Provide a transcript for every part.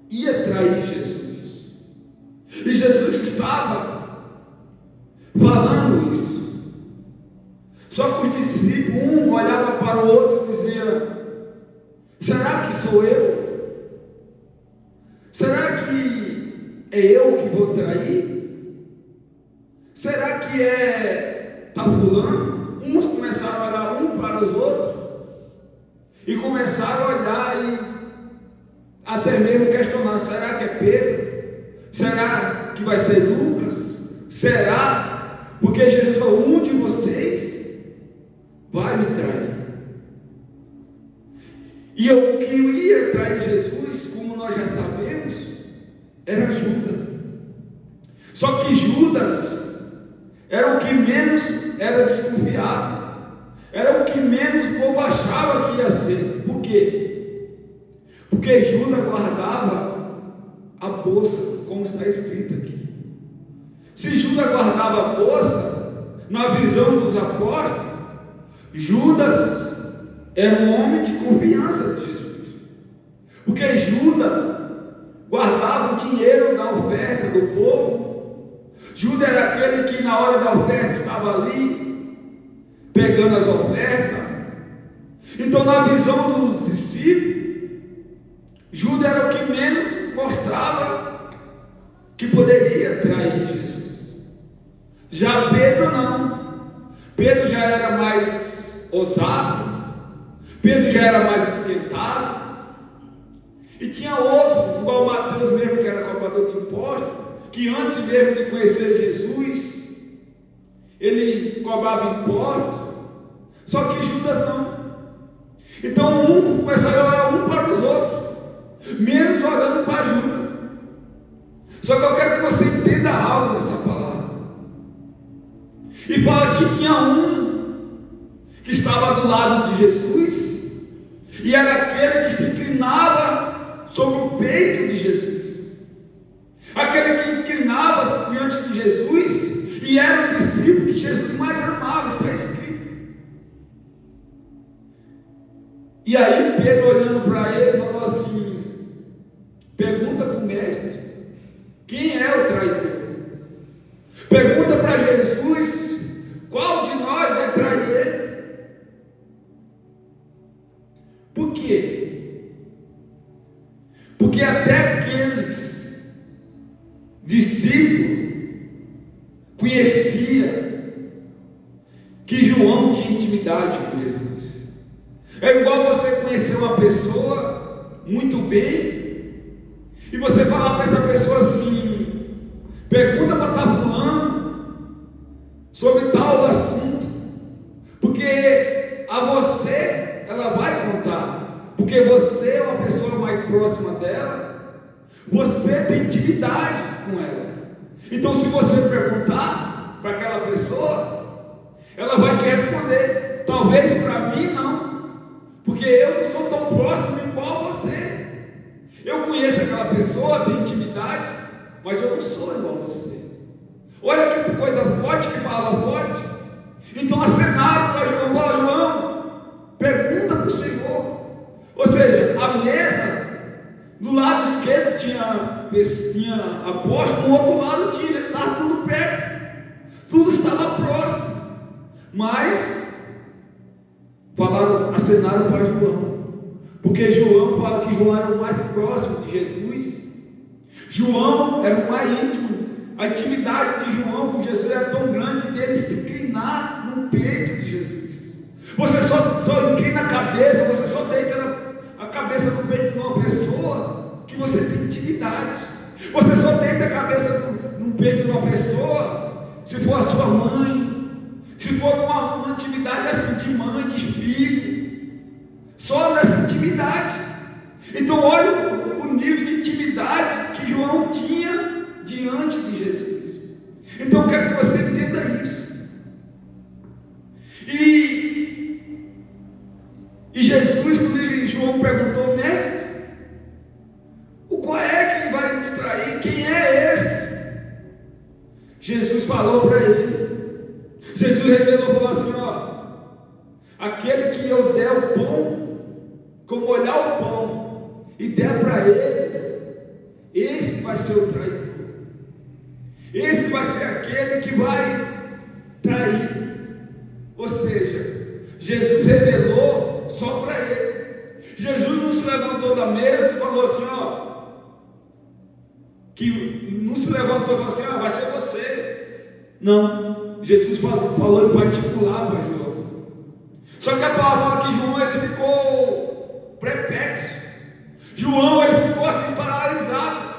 ia trair Jesus. E Jesus estava falando isso. Só que os discípulos, um olhava para o outro e dizia: será que sou eu? Será que é eu que vou trair? Será que é fulano? Uns começaram a olhar um para os outros e começaram a olhar e até mesmo questionar: será que é Pedro? Será que vai ser Lucas? Será? Porque Jesus falou: um de vocês vai me trair. E o que ia trair Jesus, como nós já sabemos, era Judas. Só que Judas era o que menos era desconfiado, era o que menos o povo achava que ia ser. Por quê? Porque Judas guardava a bolsa, como está escrito aqui. Se Judas guardava a bolsa, na visão dos apóstolos, Judas era um homem de confiança de Jesus, porque Judas guardava o dinheiro da oferta do povo. Judas era aquele que na hora da oferta estava ali pegando as ofertas. Então, na visão dos discípulos, Judas era o que menos mostrava que poderia trair Jesus. Já Pedro não. Pedro já era mais ousado, Pedro já era mais esquentado, e tinha outros, igual Mateus mesmo, que era cobrador de impostos, que antes mesmo de conhecer Jesus, ele cobrava impostos. Só que Judas não. Então um começou a olhar um para os outros, menos olhando para Judas. Só que eu quero que você entenda algo nessa palavra. E fala que tinha um que estava do lado de Jesus, e era aquele que se inclinava sobre o peito de Jesus, aquele que inclinava diante de Jesus, e era o discípulo que Jesus mais amava, está escrito. E aí Pedro, olhando para ele, falou assim: pergunta para o mestre, quem é o traidor? Pergunta para Jesus, qual de nós vai trair ele? Por quê? Porque até aqueles discípulos conheciam que João tinha intimidade com Jesus. É igual você conhecer uma pessoa muito bem e você falar para essa pessoa assim: pergunta para estar fulano sobre tal assunto, porque a você ela vai contar, porque você é uma pessoa mais próxima dela, você tem intimidade com ela. Então, se você perguntar para aquela pessoa, ela vai te responder: talvez para mim não, porque eu não sou tão próximo igual você. Eu conheço aquela pessoa, tenho intimidade, mas eu não sou igual a você. Olha que coisa forte, que palavra forte. Então acenaram para João: João, pergunta para o Senhor. Ou seja, a mesa do lado esquerdo tinha apóstolo, do outro lado tinha, estava tudo perto, tudo estava próximo, mas acenaram para João, porque João fala que João era o mais próximo de Jesus. João era o mais íntimo. A intimidade de João com Jesus era tão grande dele se inclinar no peito de Jesus. Você só inclina a cabeça, você só deita a cabeça no peito de uma pessoa que você tem intimidade. Você só deita a cabeça no peito de uma pessoa se for a sua mãe, se for uma intimidade assim de mãe, de filho, só nessa intimidade. Então olha o nível de intimidade que João tinha diante de Jesus. Então eu quero que você entenda isso. E Jesus, quando João perguntou: mestre, qual é que vai nos trair? Quem é esse? Jesus falou para ele. Jesus revelou, falou assim: aquele que eu der o pão, como olhar o pão e der para ele, ser o traidor. Esse vai ser aquele que vai trair. Ou seja, Jesus revelou só para ele. Jesus não se levantou da mesa e falou assim, que não se levantou e falou assim, vai ser você. Não, Jesus falou em particular para João. Só que a palavra que João, ele ficou perplexo. João, ele ficou assim paralisado.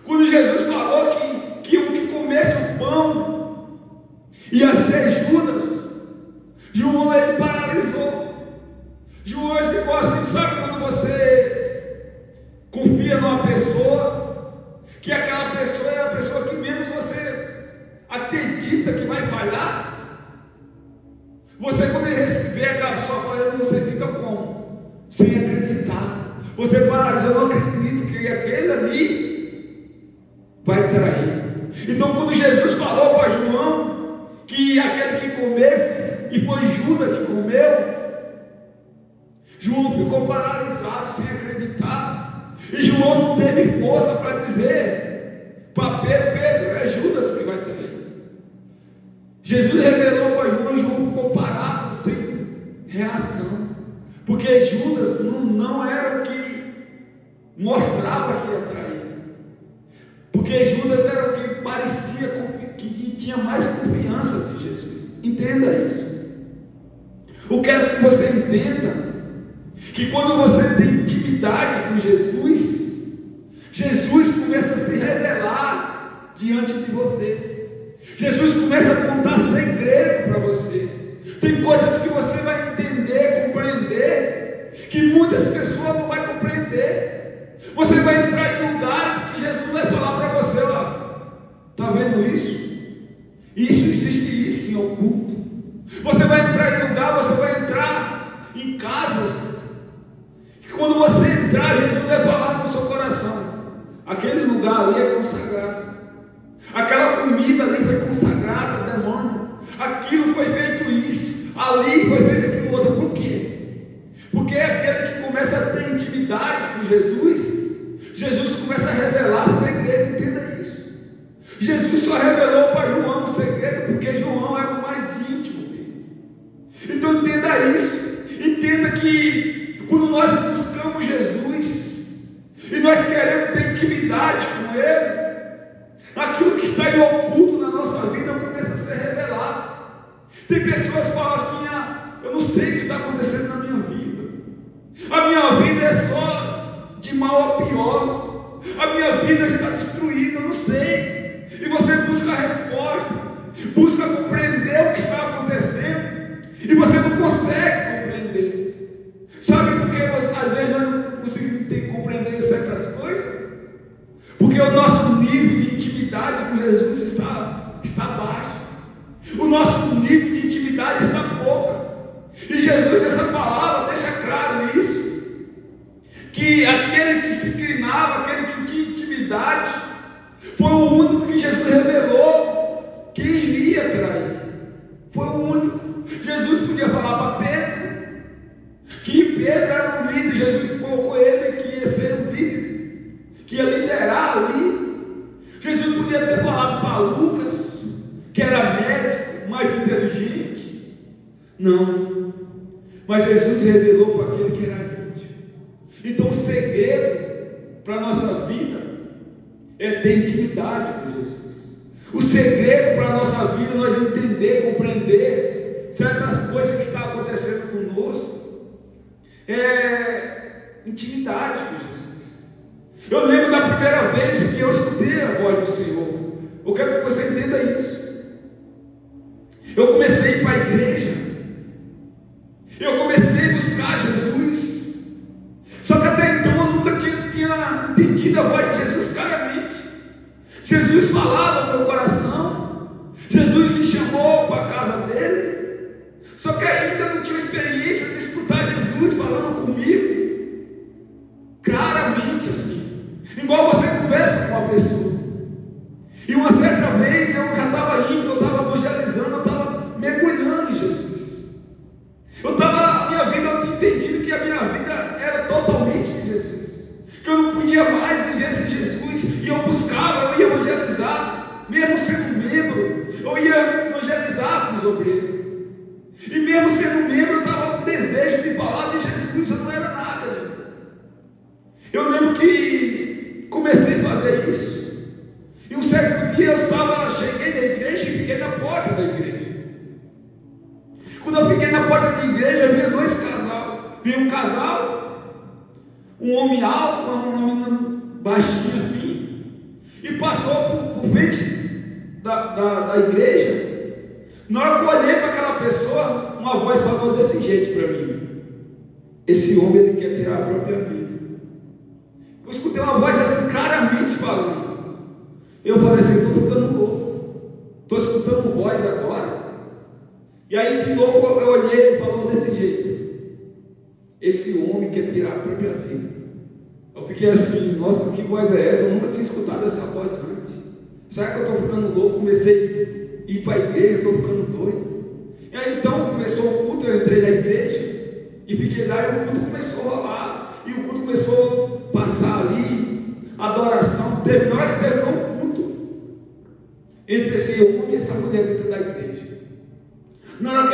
Quando Jesus falou que o que comesse o pão ia ser Judas, João, ele paralisou. João, ele ficou assim, sabe quando você confia numa pessoa, que aquela pessoa é a pessoa que menos você acredita que vai falhar? Você, quando receber aquela pessoa falando, você fica como? Sem acreditar. Você paralisa, eu não acredito que aquele ali vai trair. Então, quando Jesus falou para João que aquele que comesse, e foi Judas que comeu, João ficou paralisado, sem acreditar. E João não teve força para dizer para Pedro, é Judas que vai trair. Jesus revelou para João, e João ficou parado, sem reação, porque Judas não era o que mostrava que ia trair, porque Judas era o que parecia que tinha mais confiança de Jesus. Entenda isso. Eu quero que você entenda que quando você tem intimidade com Jesus, Jesus começa a se revelar diante de você. Jesus começa a contar segredo para você. Tem coisas que você vai entender, compreender, que muitas pessoas não vão compreender. Você vai entrar em lugares que Jesus vai falar para você, está vendo isso? Isso existe, isso em oculto. Você vai entrar em lugar, você vai entrar em casas, que quando você entrar, Jesus vai falar no seu coração, aquele lugar ali é consagrado. Aquela comida ali foi consagrada, demônio. Aquilo foi feito isso, ali foi feito aquilo outro. Por quê? Porque é aquele que começa a ter intimidade com Jesus, Jesus começa a revelar segredo. Entenda isso. Jesus só revelou para João o segredo porque João era o mais íntimo dele. Então entenda isso. Entenda que quando nós buscamos Jesus e nós queremos ter intimidade com Ele, aquilo que está em oculto na nossa vida começa a ser revelado. Tem pessoas que falam assim, eu não sei o que está acontecendo na minha vida. A minha vida é só de mal a pior. A minha vida está destruída, eu não sei. E você busca a resposta, busca compreender o que está acontecendo, e você não consegue compreender. Sabe por que às vezes nós não conseguimos compreender certas coisas? Porque o nosso nível de intimidade com Jesus está baixo. O nosso nível de intimidade está pouca. E Jesus, nessa palavra, deixa claro isso. Que aquele que se inclinava, aquele que tinha intimidade, foi o único que Jesus revelou que iria trair. Foi o único. Jesus podia falar para Pedro que Pedro era um líder. Jesus colocou ele que ia ser um líder, que ia liderar ali. Jesus podia ter falado para Lucas, que era médico, mais inteligente. Não. Mas Jesus revelou para aquele que era íntimo. Então o segredo para a nossa vida é ter intimidade com Jesus. O segredo para a nossa vida é nós entender, compreender certas coisas que estão acontecendo conosco. É intimidade com Jesus. Eu lembro da primeira vez que eu escutei a voz do Senhor. Eu quero que você entenda isso. Eu comecei a ir para a igreja. Eu comecei a buscar Jesus. Só que até então eu nunca tinha entendido a voz de Jesus claramente. Jesus falava no meu coração. Jesus me chamou para a casa dele. Só que ainda não tinha experiência de escutar Jesus falando comigo claramente assim. Igual você conversa com uma pessoa. E uma certa vez eu já estava indo, eu estava evangelizando, eu estava mergulhando em Jesus. Minha vida, eu tinha entendido que a minha vida era totalmente de Jesus. Que eu não podia mais viver sem Jesus. E eu buscava, eu ia evangelizar, mesmo sendo membro, eu ia evangelizar com os obreiros. E mesmo sendo membro, eu estava com desejo de falar de Jesus, eu não era nada. Né? Eu lembro que comecei a fazer isso. E um certo dia cheguei na igreja e fiquei na porta da igreja. Quando eu fiquei na porta da igreja, havia dois casais. Vi um casal, um homem alto, uma menina baixinha assim, e passou por frente da igreja. Na hora que eu olhei para aquela pessoa, uma voz falou desse jeito para mim: esse homem, ele quer tirar a própria vida. Eu escutei uma voz assim, claramente falando. Eu falei assim: estou ficando louco, estou escutando voz agora. E aí de novo eu olhei e falou desse jeito: esse homem quer tirar a própria vida. Eu fiquei assim: nossa, que voz é essa? Eu nunca tinha escutado essa voz antes. Será que eu estou ficando louco? Comecei a ir para a igreja, estou ficando doido. E aí então começou o culto, eu entrei na igreja e fiquei lá, e o culto começou a rolar, e o culto começou a passar ali, adoração. Teve, na hora que terminou o culto, entre esse homem e essa mulher dentro da igreja, na hora que